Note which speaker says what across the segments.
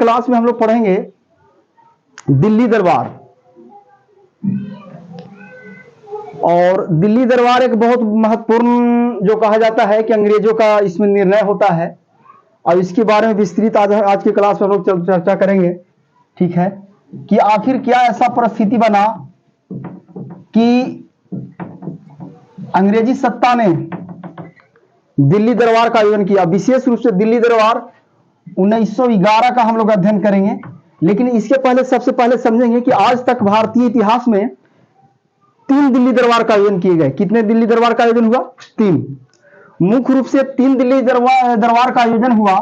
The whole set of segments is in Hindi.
Speaker 1: क्लास में हम लोग पढ़ेंगे दिल्ली दरबार। और दिल्ली दरबार एक बहुत महत्वपूर्ण जो कहा जाता है कि अंग्रेजों का इसमें निर्णय होता है, और इसके बारे में विस्तृत आज की क्लास में हम लोग चर्चा करेंगे। ठीक है, कि आखिर क्या ऐसा परिस्थिति बना कि अंग्रेजी सत्ता ने दिल्ली दरबार का आयोजन किया। विशेष रूप से दिल्ली दरबार 1911 का हम लोग अध्ययन करेंगे, लेकिन इसके पहले सबसे पहले समझेंगे कि आज तक भारतीय इतिहास में 3 दिल्ली दरबार का आयोजन किए गए। कितने दिल्ली दरबार का आयोजन हुआ? 3। मुख्य रूप से 3 दिल्ली दरबार का आयोजन हुआ।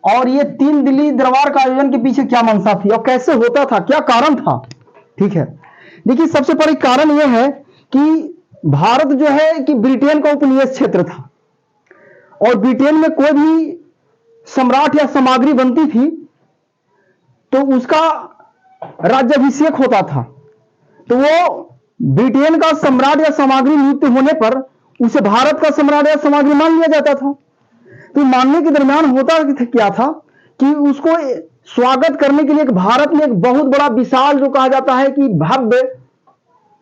Speaker 1: और ये 3 दिल्ली दरबार का आयोजन के पीछे क्या मंशा थी और कैसे होता था, क्या कारण था? ठीक है, देखिए सबसे बड़ी कारण यह है कि भारत जो है कि ब्रिटेन का उपनिवेश क्षेत्र था, और ब्रिटेन में कोई भी सम्राट या सामग्री बनती थी तो उसका राज्याभिषेक होता था। तो वो ब्रिटेन का सम्राट या सामग्री नियुक्त होने पर उसे भारत का सम्राट या सामग्री मान लिया जाता था। तो मानने के दरमियान होता क्या था कि उसको स्वागत करने के लिए भारत में एक बहुत बड़ा विशाल जो कहा जाता है कि भव्य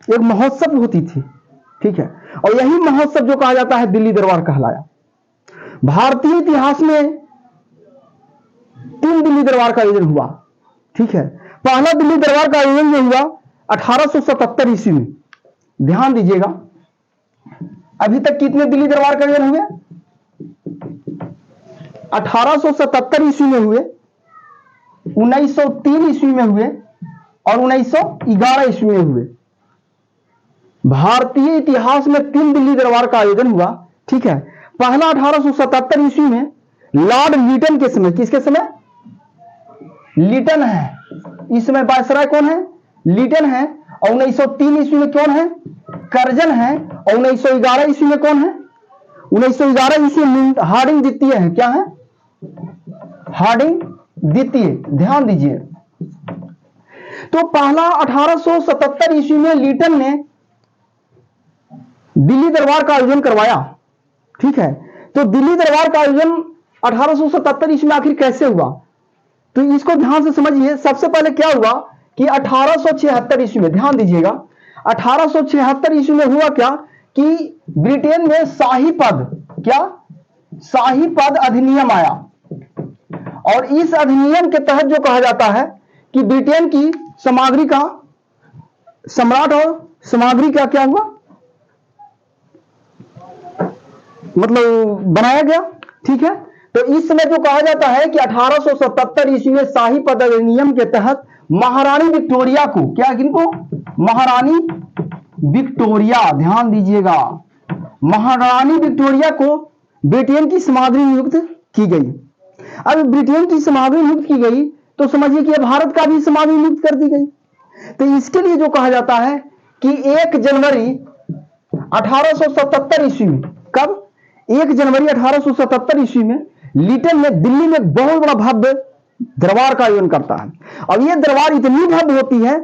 Speaker 1: एक महोत्सव होती थी। ठीक है, और यही महोत्सव जो कहा जाता है दिल्ली दरबार कहलाया। भारतीय इतिहास में 3 दिल्ली दरबार का आयोजन हुआ। ठीक है, पहला दिल्ली दरबार का आयोजन जो हुआ 1877 ईस्वी में। ध्यान दीजिएगा, अभी तक कितने दिल्ली दरबार का आयोजन हुए? 1877 ईस्वी में हुए, 1903 ईस्वी में हुए और 1911 ईस्वी में हुए। भारतीय इतिहास में 3 दिल्ली दरबार का आयोजन हुआ। ठीक है, पहला 1877 ईस्वी में लॉर्ड लिटन के समय। किसके समय? लिटन है। इस समय वायसराय कौन है? लिटन है। और 1903 ईस्वी में कौन है? कर्जन है। और 1911 ईस्वी में कौन है? 1911 ईस्वी में हार्डिंग द्वितीय है। क्या है? हार्डिंग द्वितीय। ध्यान दीजिए, तो पहला 1877 ईस्वी में लिटन ने दिल्ली दरबार का आयोजन करवाया। ठीक है, तो दिल्ली दरबार का आयोजन 1877 ईस्वी में आखिर कैसे हुआ, तो इसको ध्यान से समझिए। सबसे पहले क्या हुआ कि 1876 ईस्वी में, ध्यान दीजिएगा, 1876 ईस्वी में हुआ क्या कि ब्रिटेन में शाही पद, क्या शाही पद अधिनियम आया। और इस अधिनियम के तहत जो कहा जाता है कि ब्रिटेन की सामग्री का सम्राट और सामग्री का क्या हुआ, मतलब बनाया गया। ठीक है, तो इस समय जो कहा जाता है कि 1877 ईस्वी में शाही पद अधिनियम के तहत महारानी विक्टोरिया को, क्या किनको? महारानी विक्टोरिया, ध्यान दीजिएगा, महारानी विक्टोरिया को ब्रिटेन की सामग्री नियुक्त की गई। अब ब्रिटेन की सामग्री नियुक्त की गई तो समझिए कि भारत का भी सामग्री नियुक्त कर दी गई। तो इसके लिए जो कहा जाता है कि 1 जनवरी 1877 ईस्वी में, कब? 1 जनवरी 1877 ईस्वी में लिटन ने दिल्ली में बहुत बड़ा भव्य दरबार का आयोजन करता है। और यह दरबार इतनी भव्य होती है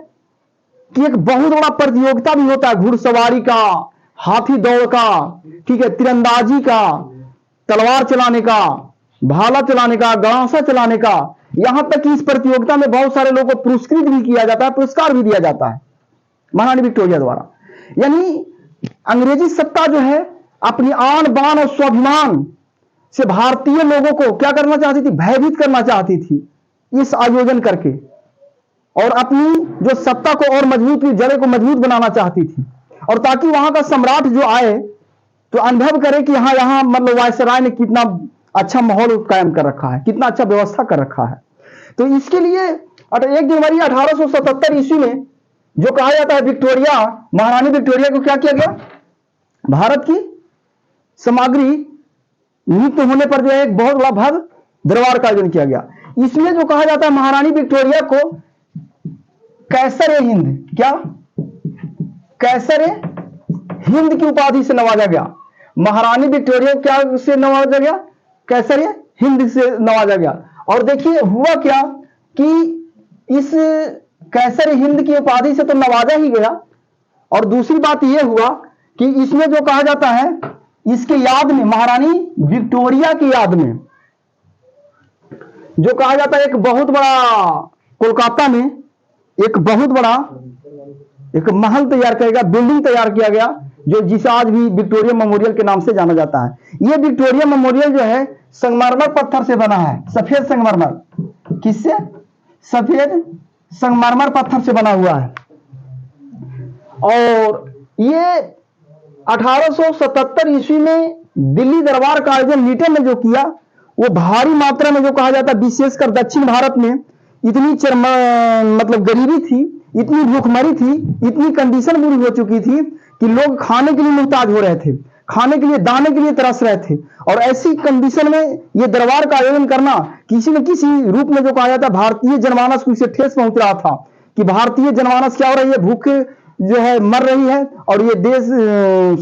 Speaker 1: कि एक बहुत बड़ा प्रतियोगिता भी होता है, घुड़सवारी का, हाथी दौड़ का, ठीक है, तीरंदाजी का, तलवार चलाने का, भाला चलाने का, गणासा चलाने का। यहां तक कि इस प्रतियोगिता में बहुत सारे लोगों को पुरस्कृत भी किया जाता है, पुरस्कार भी दिया जाता है महारानी विक्टोरिया द्वारा। यानी अंग्रेजी सत्ता जो है अपनी आन बान और स्वाभिमान से भारतीय लोगों को क्या करना चाहती थी? भयभीत करना चाहती थी इस आयोजन करके, और अपनी जो सत्ता को और मजबूत, जड़े को मजबूत बनाना चाहती थी। और ताकि वहां का सम्राट जो आए तो अनुभव करे कि यहां मतलब वायसराय ने कितना अच्छा माहौल कायम कर रखा है, कितना अच्छा व्यवस्था कर रखा है। तो इसके लिए 1 जनवरी 1877 ईस्वी में जो कहा जाता है विक्टोरिया, महारानी विक्टोरिया को क्या किया गया? भारत की सामग्री नियुक्त होने पर जो है एक बहुत बड़ा भव्य दरबार का आयोजन किया गया। इसमें जो कहा जाता है महारानी विक्टोरिया को कैसर ए हिंद, क्या कैसर ए हिंद की उपाधि से नवाजा गया। महारानी विक्टोरिया क्या से नवाजा गया? कैसर ए हिंद से नवाजा गया। और देखिए हुआ क्या कि इस कैसर ए हिंद की उपाधि से तो नवाजा ही गया, और दूसरी बात यह हुआ कि इसमें जो कहा जाता है इसके याद में, महारानी विक्टोरिया की याद में जो कहा जाता है एक बहुत बड़ा, कोलकाता में एक बहुत बड़ा एक महल तैयार किया गया, बिल्डिंग तैयार किया गया, जो जिसे आज भी विक्टोरिया मेमोरियल के नाम से जाना जाता है। यह विक्टोरिया मेमोरियल जो है संगमरमर पत्थर से बना है, सफेद संगमरमर। किससे? सफेद संगमरमर पत्थर से बना हुआ है। और ये 1877 ईस्वी में दिल्ली दरबार का आयोजन लीटन ने जो किया, वो भारी मात्रा में जो कहा जाता है, विशेषकर दक्षिण भारत में इतनी मतलब गरीबी थी, इतनी भूखमरी थी, इतनी कंडीशन बुरी हो चुकी थी कि लोग खाने के लिए मुहताज हो रहे थे, खाने के लिए, दाने के लिए तरस रहे थे। और ऐसी कंडीशन में ये दरबार का आयोजन करना किसी न किसी रूप में जो कहा जाता है भारतीय जनमानस को इसे ठेस पहुंच रहा था कि भारतीय जनमानस क्या हो रही है, भूखे जो है मर रही है, और ये देश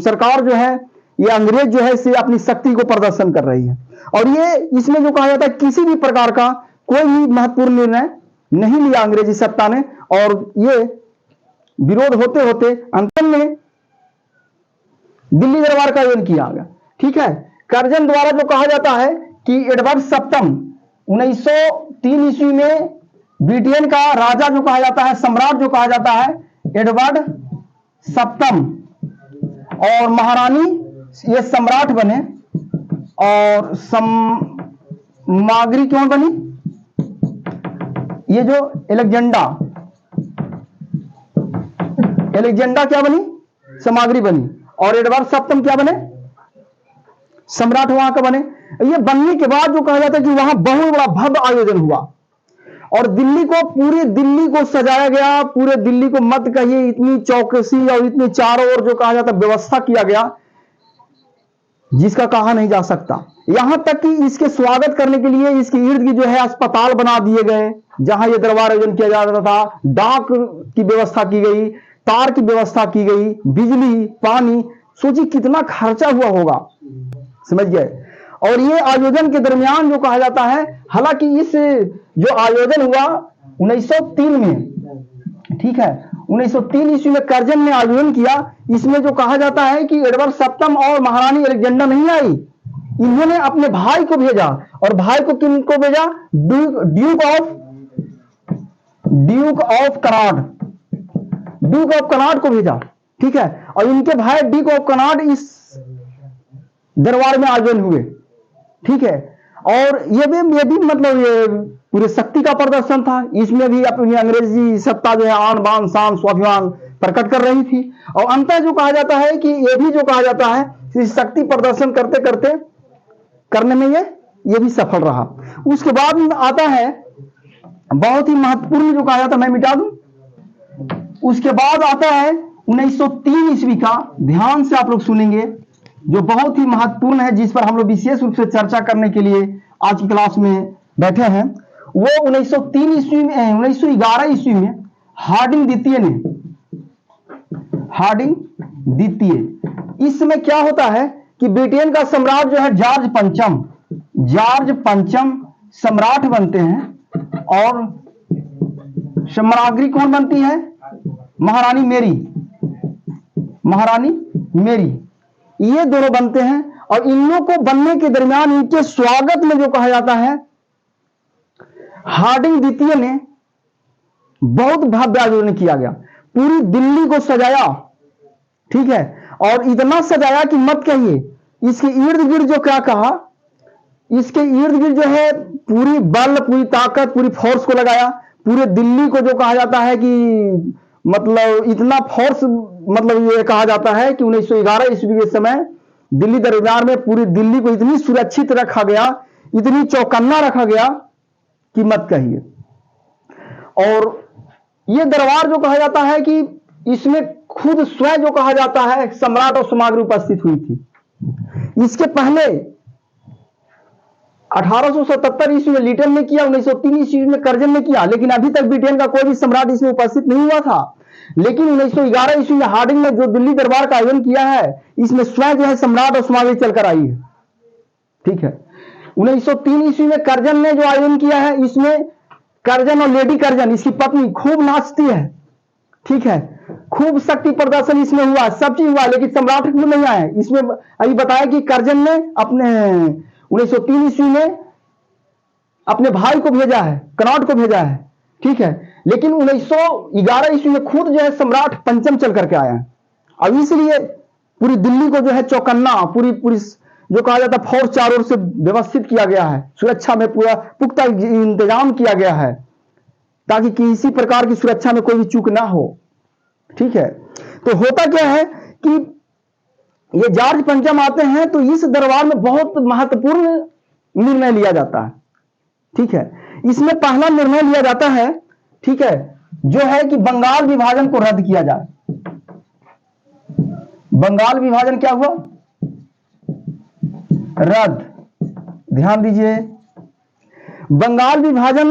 Speaker 1: सरकार जो है, ये अंग्रेज जो है इसे अपनी शक्ति को प्रदर्शन कर रही है। और ये इसमें जो कहा जाता है किसी भी प्रकार का कोई भी महत्वपूर्ण निर्णय नहीं लिया अंग्रेजी सत्ता ने, और ये विरोध होते होते अंत में दिल्ली दरबार का आयोजन किया गया। ठीक है, कर्जन द्वारा जो कहा जाता है कि एडवर्ड सप्तम 1903 ईस्वी में ब्रिटेन का राजा जो कहा जाता है, सम्राट जो कहा जाता है, एडवर्ड सप्तम, और महारानी ये सम्राट बने। और समाग्री कौन बनी? ये जो एलेक्जेंडा क्या बनी? समाग्री बनी। और एडवर्ड सप्तम क्या बने? सम्राट वहां का बने। ये बनने के बाद जो कहा जाता है कि वहां बहुत बड़ा भव्य आयोजन हुआ, और दिल्ली को, पूरी दिल्ली को सजाया गया। पूरे दिल्ली को मत कहिए, इतनी चौकसी और इतनी चारों ओर जो कहा जाता है व्यवस्था किया गया जिसका कहा नहीं जा सकता। यहां तक कि इसके स्वागत करने के लिए इसके इर्द गिर्द जो है अस्पताल बना दिए गए, जहां ये दरबार आयोजन किया जा रहा था। डाक की व्यवस्था की गई, तार की व्यवस्था की गई, बिजली, पानी। सोचिए कितना खर्चा हुआ होगा, समझ गए। और ये आयोजन के दरमियान जो कहा जाता है, हालांकि इस जो आयोजन हुआ 1903 में, ठीक है, 1903 ईस्वी में कर्जन ने आयोजन किया। इसमें जो कहा जाता है कि एडवर्ड सप्तम और महारानी एलेक्जेंडर नहीं आई, इन्होंने अपने भाई को भेजा। और भाई को किनको भेजा? ड्यूक ऑफ कनाड को भेजा। ठीक है, और इनके भाई ड्यूक ऑफ कनाड इस दरबार में आयोजन हुए। ठीक है, और ये भी मतलब ये पूरे शक्ति का प्रदर्शन था। इसमें भी अपनी अंग्रेजी सत्ता जो है आन बान शान स्वाभिमान प्रकट कर रही थी। और अंततः जो कहा जाता है कि ये भी जो कहा जाता है इस शक्ति प्रदर्शन करते करते करने में ये भी सफल रहा। उसके बाद आता है बहुत ही महत्वपूर्ण जो कहा जाता है, मैं मिटा दूं। उसके बाद आता है 1903 ईस्वी का, ध्यान से आप लोग सुनेंगे, जो बहुत ही महत्वपूर्ण है, जिस पर हम लोग विशेष रूप से चर्चा करने के लिए आज की क्लास में बैठे हैं। वो 1903 ईस्वी में, 1911 ईस्वी में हार्डिंग द्वितीय, इस समय क्या होता है कि ब्रिटेन का सम्राट जो है जॉर्ज पंचम सम्राट बनते हैं, और सम्राज्ञी कौन बनती है? महारानी मेरी। ये दोनों बनते हैं। और इन लोगों को बनने के दरमियान इनके स्वागत में जो कहा जाता है, हार्डिंग द्वितीय ने बहुत भव्य आयोजन किया गया, पूरी दिल्ली को सजाया। ठीक है, और इतना सजाया कि मत कहिए। इसके इर्द गिर्द जो क्या कहा, इसके इर्द गिर्द जो है पूरी बल, पूरी ताकत, पूरी फोर्स को लगाया। पूरे दिल्ली को जो कहा जाता है कि मतलब इतना फोर्स, मतलब ये कहा जाता है कि 1911 ईस्वी के समय दिल्ली दरबार में पूरी दिल्ली को इतनी सुरक्षित रखा गया, इतनी चौकन्ना रखा गया कि मत कहिए। और यह दरबार जो कहा जाता है कि इसमें खुद स्वयं जो कहा जाता है सम्राट और समाग्री उपस्थित हुई थी। इसके पहले 1877 ईस्वी में लीटन ने किया, 1903 ईस्वी में कर्जन ने किया, लेकिन अभी तक ब्रिटेन का कोई भी सम्राट इसमें उपस्थित नहीं हुआ था। लेकिन 1911 ईस्वी में हार्डिंग ने जो दिल्ली दरबार का आयोजन किया है, इसमें स्वयं जो है सम्राट और समाग्री चलकर आई है। ठीक है, 1903 ईस्वी में कर्जन ने जो आयोजन किया है, इसमें कर्जन और लेडी कर्जन, इसकी पत्नी, खूब नाचती है। ठीक है, खूब शक्ति प्रदर्शन इसमें हुआ, सब चीज हुआ, लेकिन सम्राट क्यों नहीं आए? इसमें अभी बताया कि कर्जन ने अपने 1903 ईस्वी में अपने भाई को भेजा है, कनॉट को भेजा है, ठीक है। लेकिन 1911 ईस्वी में खुद जो है सम्राट पंचम चल करके आया है। अब इसलिए पूरी दिल्ली को जो है चौकन्ना, पूरी पूरी जो कहा जाता है फौज चारों ओर से व्यवस्थित किया गया है, सुरक्षा में पूरा पुख्ता इंतजाम किया गया है ताकि किसी प्रकार की सुरक्षा में कोई भी चूक ना हो, ठीक है। तो होता क्या है कि ये जॉर्ज पंचम आते हैं तो इस दरबार में बहुत महत्वपूर्ण निर्णय लिया जाता है, ठीक है। इसमें पहला निर्णय लिया जाता है, ठीक है, जो है कि बंगाल विभाजन को रद्द किया जाए। बंगाल विभाजन क्या हुआ? रद्द। ध्यान दीजिए, बंगाल विभाजन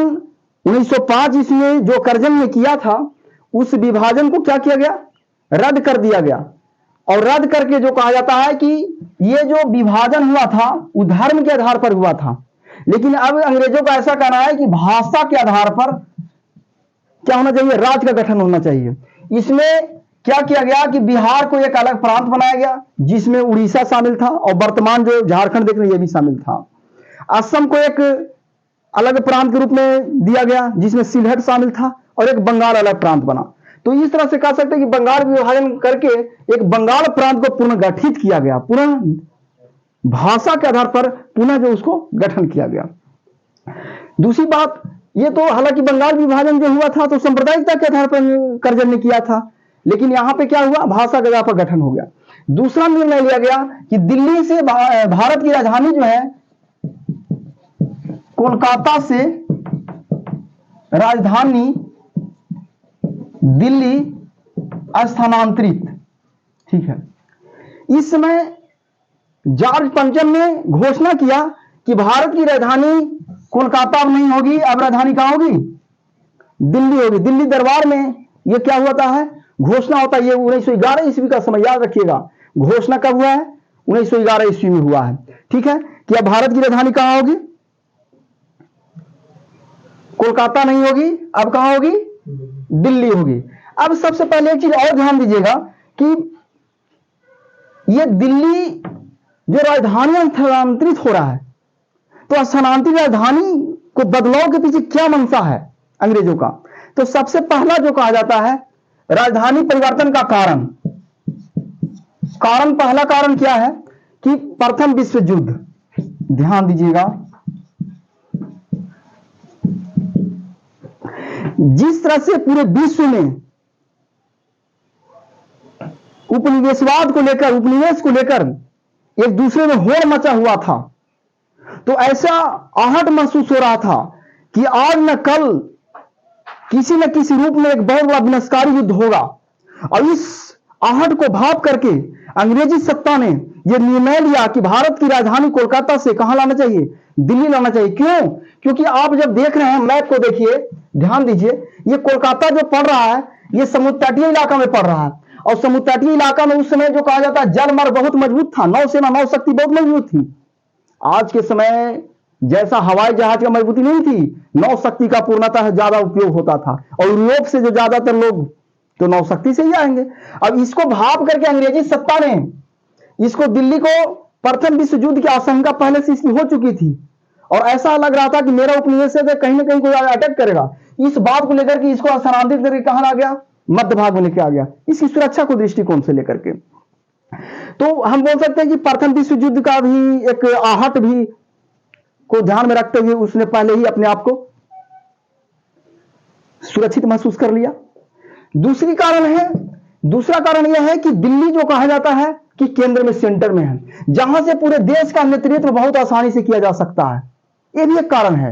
Speaker 1: 1905 ईस्वी में जो करजन ने किया था, उस विभाजन को क्या किया गया? रद्द कर दिया गया। और रद्द करके जो कहा जाता है कि ये जो विभाजन हुआ था वो धर्म के आधार पर हुआ था, लेकिन अब अंग्रेजों का ऐसा कहना है कि भाषा के आधार पर क्या होना चाहिए? राज्य का गठन होना चाहिए। इसमें क्या किया गया कि बिहार को एक अलग प्रांत बनाया गया जिसमें उड़ीसा शामिल था और वर्तमान जो झारखंड देख रहे हैं ये भी शामिल था। असम को एक अलग प्रांत के रूप में दिया गया जिसमें सिलहट शामिल था और एक बंगाल अलग प्रांत बना। तो इस तरह से कह सकते हैं कि बंगाल विभाजन करके एक बंगाल प्रांत को पुनर्गठित किया गया, पुनः भाषा के आधार पर पुनः जो उसको गठन किया गया। दूसरी बात, ये तो हालांकि बंगाल विभाजन जो हुआ था तो सांप्रदायिकता के आधार पर करजन ने किया था, लेकिन यहां पे क्या हुआ? भाषा के आधार पर गठन हो गया। दूसरा निर्णय लिया गया कि दिल्ली से भारत की राजधानी जो है कोलकाता से राजधानी दिल्ली स्थानांतरित, ठीक है। इस समय जॉर्ज पंचम ने घोषणा किया कि भारत की राजधानी कोलकाता नहीं होगी, अब राजधानी कहां होगी? दिल्ली होगी। दिल्ली दरबार में यह क्या हुआ है? घोषणा होता है। ये 1911 ईस्वी का समय याद रखिएगा। घोषणा कब हुआ है? 1911 ईस्वी में हुआ है, ठीक है, कि अब भारत की राजधानी कहां होगी? कोलकाता नहीं होगी, अब कहां होगी? दिल्ली होगी। अब सबसे पहले एक चीज और ध्यान दीजिएगा कि यह दिल्ली जो राजधानी स्थानांतरित हो रहा है, तो स्थानांतरित राजधानी को बदलाव के पीछे क्या मंशा है अंग्रेजों का? तो सबसे पहला जो कहा जाता है राजधानी परिवर्तन का पहला कारण क्या है कि प्रथम विश्व युद्ध। ध्यान दीजिएगा, जिस तरह से पूरे विश्व में उपनिवेशवाद को लेकर, उपनिवेश को लेकर एक दूसरे में होड़ मचा हुआ था, तो ऐसा आहट महसूस हो रहा था कि आज न कल किसी न किसी रूप में एक बहुत बड़ा विनाशकारी युद्ध होगा। और इस आहट को भाप करके अंग्रेजी सत्ता ने यह निर्णय लिया कि भारत की राजधानी कोलकाता से कहां लाना चाहिए? दिल्ली लाना चाहिए। क्यों? क्योंकि आप जब देख रहे हैं मैप को देखिए, ध्यान दीजिए, ये कोलकाता जो पड़ रहा है ये समुद्र तटीय इलाका में पड़ रहा है, और समुद्र तटीय इलाका में उस समय जो कहा जाता है जलमार्ग बहुत मजबूत था, नौसेना नौशक्ति बहुत मजबूत थी। आज के समय जैसा हवाई जहाज का मजबूती नहीं थी, नौशक्ति का पूर्णतः ज्यादा उपयोग होता था, और यूरोप से जो ज्यादातर लोग तो नौशक्ति से ही आएंगे। अब इसको भाप करके अंग्रेजी सत्ता ने इसको, दिल्ली को, प्रथम विश्व युद्ध की आशंका पहले से इसकी हो चुकी थी और ऐसा लग रहा था कि मेरा उपनिवेश से कहीं ना कहीं कोई अटैक करेगा। इस बात को लेकर कि इसको स्थानांतरित करके कहां आ गया? मध्य भाग में लेके आ गया, इसकी सुरक्षा को दृष्टिकोण से लेकर के। तो हम बोल सकते हैं कि प्रथम विश्व युद्ध का भी एक आहट भी को ध्यान में रखते हुए उसने पहले ही अपने आप को सुरक्षित महसूस कर लिया। दूसरा कारण यह है कि दिल्ली जो कहा जाता है कि केंद्र में, सेंटर में है, जहां से पूरे देश का नेतृत्व बहुत आसानी से किया जा सकता है, यह भी एक कारण है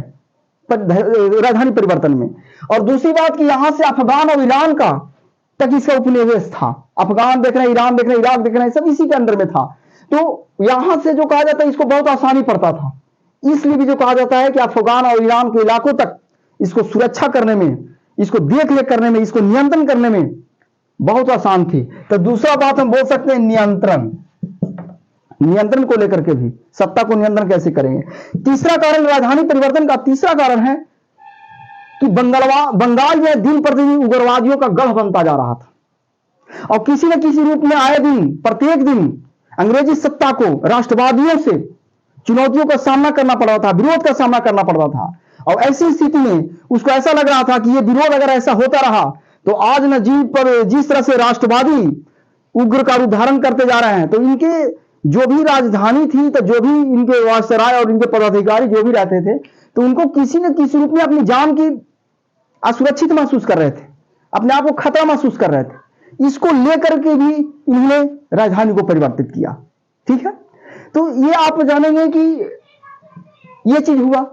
Speaker 1: राजधानी परिवर्तन में। और दूसरी बात कि यहां से अफगान और ईरान का तक इसका उपनिवेश था। अफगान देख रहे हैं, ईरान देख रहे हैं, इराक देख रहे हैं, सब इसी के अंदर में था। तो यहां से जो कहा जाता है इसको बहुत आसानी पड़ता था, इसलिए भी जो कहा जाता है कि अफगान और ईरान के इलाकों तक इसको सुरक्षा करने में, इसको देख रेख करने में, इसको नियंत्रण करने में बहुत आसान थी। तो दूसरा बात हम बोल सकते हैं नियंत्रण को लेकर के भी, सत्ता को नियंत्रण कैसे करेंगे। तीसरा कारण राजधानी परिवर्तन का तीसरा कारण है कि बंगाल में दिन प्रतिदिन उग्रवादियों का गढ़ बनता जा रहा था, और किसी न किसी रूप में आए दिन, प्रत्येक दिन अंग्रेजी सत्ता को राष्ट्रवादियों से चुनौतियों का सामना करना पड़ रहा था, विरोध का सामना करना पड़ रहा था। और ऐसी स्थिति में उसको ऐसा लग रहा था कि ये विरोध अगर ऐसा होता रहा तो आज नजीब पर जिस तरह से राष्ट्रवादी उग्र का रूप धारण करते जा रहे हैं, तो इनके जो भी राजधानी थी, तो जो भी इनके वायसराय और इनके पदाधिकारी जो भी रहते थे, तो उनको किसी न किसी रूप में अपनी जान की असुरक्षित महसूस कर रहे थे, अपने आप को खतरा महसूस कर रहे थे। इसको लेकर के भी इन्होंने राजधानी को परिवर्तित किया। ठीक है, तो ये आप जानेंगे कि ये चीज हुआ।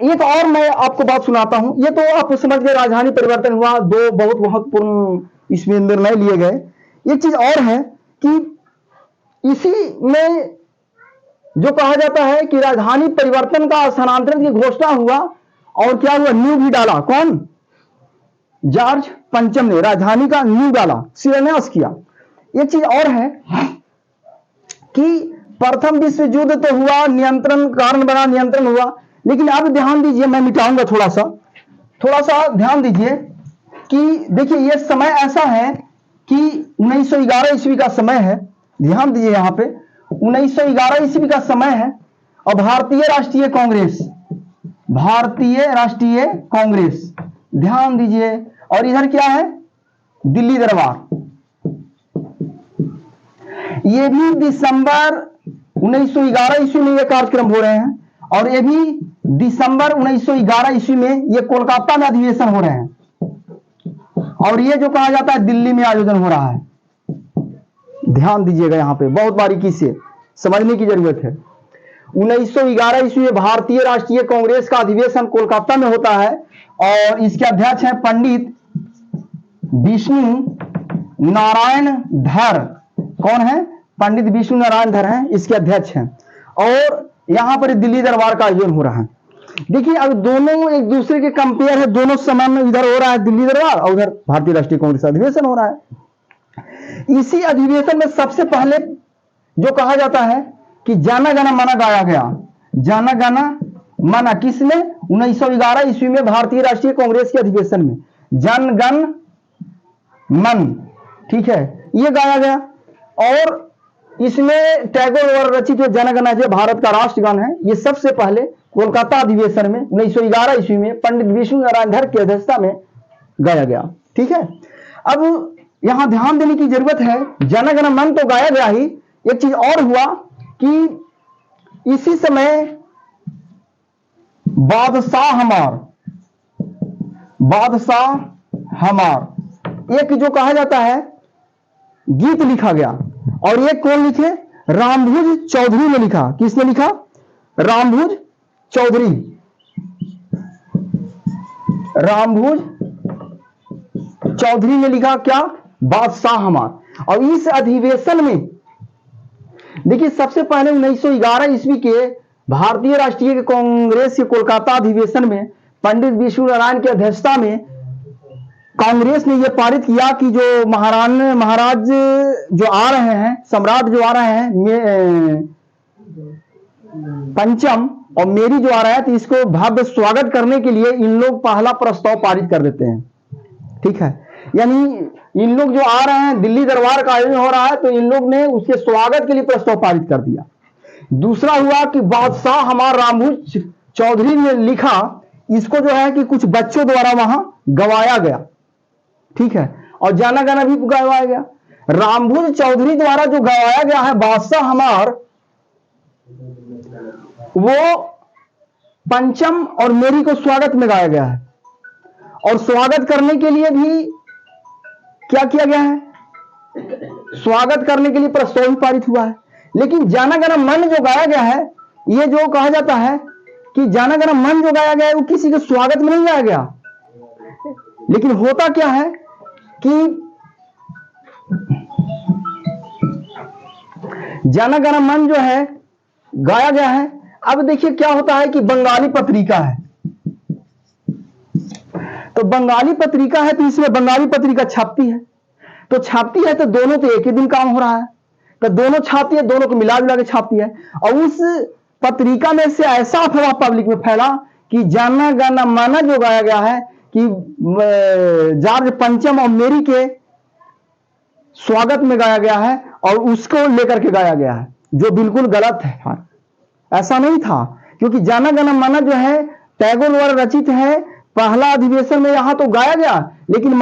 Speaker 1: एक और मैं आपको बात सुनाता हूं, ये तो आप समझ गए राजधानी परिवर्तन हुआ, दो बहुत महत्वपूर्ण इसमें निर्णय लिए गए। एक चीज और है कि इसी में जो कहा जाता है कि राजधानी परिवर्तन का स्थानांतरण की घोषणा हुआ, और क्या हुआ, नींव भी डाला। कौन? जॉर्ज पंचम ने राजधानी का नींव डाला, शिलान्यास किया। एक चीज और है कि प्रथम विश्व युद्ध तो हुआ, नियंत्रण कारण बना, नियंत्रण हुआ, लेकिन अब ध्यान दीजिए, मैं मिटाऊंगा थोड़ा सा ध्यान दीजिए कि देखिए ये समय ऐसा है कि 1911 ईस्वी का समय है। ध्यान दीजिए यहां पे 1911 ईस्वी का समय है, और भारतीय राष्ट्रीय कांग्रेस, ध्यान दीजिए, और इधर क्या है, दिल्ली दरबार। ये भी दिसंबर 1911 ईस्वी में ये कार्यक्रम हो रहे हैं, और ये भी दिसंबर 1911 ईस्वी में ये कोलकाता में अधिवेशन हो रहे हैं, और ये जो कहा जाता है दिल्ली में आयोजन हो रहा है। ध्यान दीजिएगा, यहां पे बहुत बारीकी से समझने की जरूरत है। 1911 ईस्वी में भारतीय राष्ट्रीय कांग्रेस का अधिवेशन कोलकाता में होता है, और इसके अध्यक्ष हैं पंडित विष्णु नारायण धर। कौन है? पंडित विष्णु नारायण धर हैं इसके अध्यक्ष हैं, और यहां पर दिल्ली दरबार का आयोजन हो रहा है। देखिए अब दोनों एक दूसरे के कंपेयर है, दोनों समय में इधर हो रहा है दिल्ली दरबार, और उधर भारतीय राष्ट्रीय कांग्रेस अधिवेशन हो रहा है। इसी अधिवेशन में सबसे पहले जो कहा जाता है कि जन गण मन गाया गया। जन गण मन किसने? 1911 ईस्वी में भारतीय राष्ट्रीय कांग्रेस के अधिवेशन में जन गण मन, ठीक है, ये गाया गया। और इसमें टैगोर द्वारा रचित जो जनगण जो भारत का राष्ट्रगान है, ये सबसे पहले कोलकाता अधिवेशन में 1911 ईस्वी में पंडित विष्णु नारायण धर की अध्यक्षता में गाया गया। ठीक है, अब यहां ध्यान देने की जरूरत है, जनगण मन तो गाया गया ही, एक चीज और हुआ कि इसी समय बादशाह हमार एक जो कहा जाता है गीत लिखा गया, और ये कौन लिखे? रामभुज चौधरी ने लिखा। किसने लिखा? रामभुज चौधरी ने लिखा। क्या? बादशाह हमार। और इस अधिवेशन में देखिए सबसे पहले 1911 ईस्वी के भारतीय राष्ट्रीय कांग्रेस के कोलकाता अधिवेशन में पंडित विष्णु नारायण की अध्यक्षता में कांग्रेस ने यह पारित किया कि जो महाराज जो आ रहे हैं, सम्राट जो आ रहे हैं, पंचम और मेरी जो आ रहा है, तो इसको भव्य स्वागत करने के लिए इन लोग पहला प्रस्ताव पारित कर देते हैं। ठीक है, यानी इन लोग जो आ रहे हैं, दिल्ली दरबार का आयोजन हो रहा है, तो इन लोग ने उसके स्वागत के लिए प्रस्ताव पारित कर दिया। दूसरा हुआ कि बादशाह हमार रामभुज चौधरी ने लिखा, इसको जो है कि कुछ बच्चों द्वारा वहां गवाया गया। ठीक है, और जाना गाना भी गवाया गया। रामभुज चौधरी द्वारा जो गवाया गया है बादशाह हमार, वो पंचम और मेरी को स्वागत में गाया गया है, और स्वागत करने के लिए भी क्या किया गया है? स्वागत करने के लिए प्रस्ताव पारित हुआ है। लेकिन जाना गाना मन जो गाया गया है, ये जो कहा जाता है कि जाना गाना मन जो गाया गया है, वो किसी के स्वागत में नहीं गाया गया। लेकिन होता क्या है कि जाना गाना मन जो है गाया गया है। अब देखिए क्या होता है कि बंगाली पत्रिका है, तो बंगाली पत्रिका है, तो इसमें बंगाली पत्रिका छापती है, तो दोनों तो एक ही दिन काम हो रहा है, तो दोनों छापती है, दोनों को मिला के छापती है। और उस पत्रिका में से ऐसा अफवाह पब्लिक में फैला कि जाना गाना माना जो गाया गया है कि जॉर्ज पंचम और मेरी के स्वागत में गाया गया है, और उसको लेकर के गाया गया है, जो बिल्कुल गलत है। ऐसा नहीं था, क्योंकि जाना गाना माना जो है टैगोर द्वारा रचित है। पहला अधिवेशन में यहां तो गाया गया, लेकिन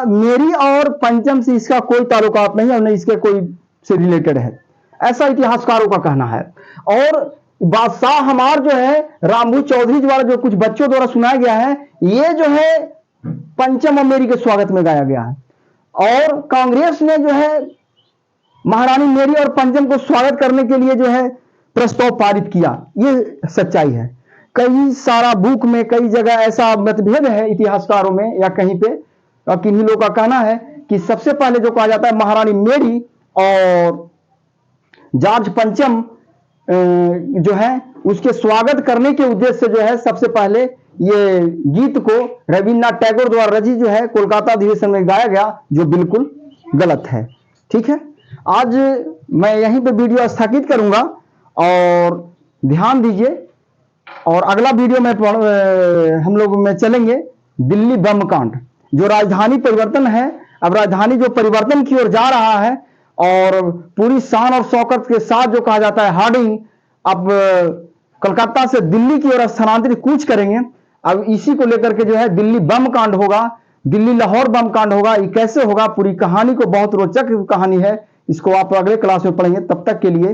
Speaker 1: मेरी और पंचम से इसका कोई ताल्लुकात नहीं और न इसके कोई से रिलेटेड है, ऐसा इतिहासकारों का कहना है। और बादशाह हमार जो है रामभू चौधरी द्वारा जो कुछ बच्चों द्वारा सुनाया गया है, ये जो है पंचम और मेरी के स्वागत में गाया गया है। और कांग्रेस ने जो है महारानी मेरी और पंचम को स्वागत करने के लिए जो है प्रस्ताव पारित किया, ये सच्चाई है। कई सारा बुक में कई जगह ऐसा मतभेद है इतिहासकारों में या कहीं पे, किन्हीं लोगों का कहना है कि सबसे पहले जो कहा जाता है महारानी मेरी और जॉर्ज पंचम जो है उसके स्वागत करने के उद्देश्य से जो है सबसे पहले ये गीत को रविन्द्रनाथ टैगोर द्वारा रचित जो है कोलकाता अधिवेशन में गाया गया, जो बिल्कुल गलत है। ठीक है, आज मैं यहीं पे वीडियो स्थगित करूंगा और ध्यान दीजिए। और अगला वीडियो में हम लोग में चलेंगे दिल्ली बम कांड, जो राजधानी परिवर्तन है। अब राजधानी जो परिवर्तन की ओर जा रहा है और पूरी शान और शौकत के साथ जो कहा जाता है हार्डिंग अब कलकत्ता से दिल्ली की ओर स्थानांतरित कूच करेंगे। अब इसी को लेकर के जो है दिल्ली बम कांड होगा, दिल्ली लाहौर बम कांड होगा। ये कैसे होगा, पूरी कहानी को, बहुत रोचक कहानी है, इसको आप अगले क्लास में पढ़ेंगे। तब तक के लिए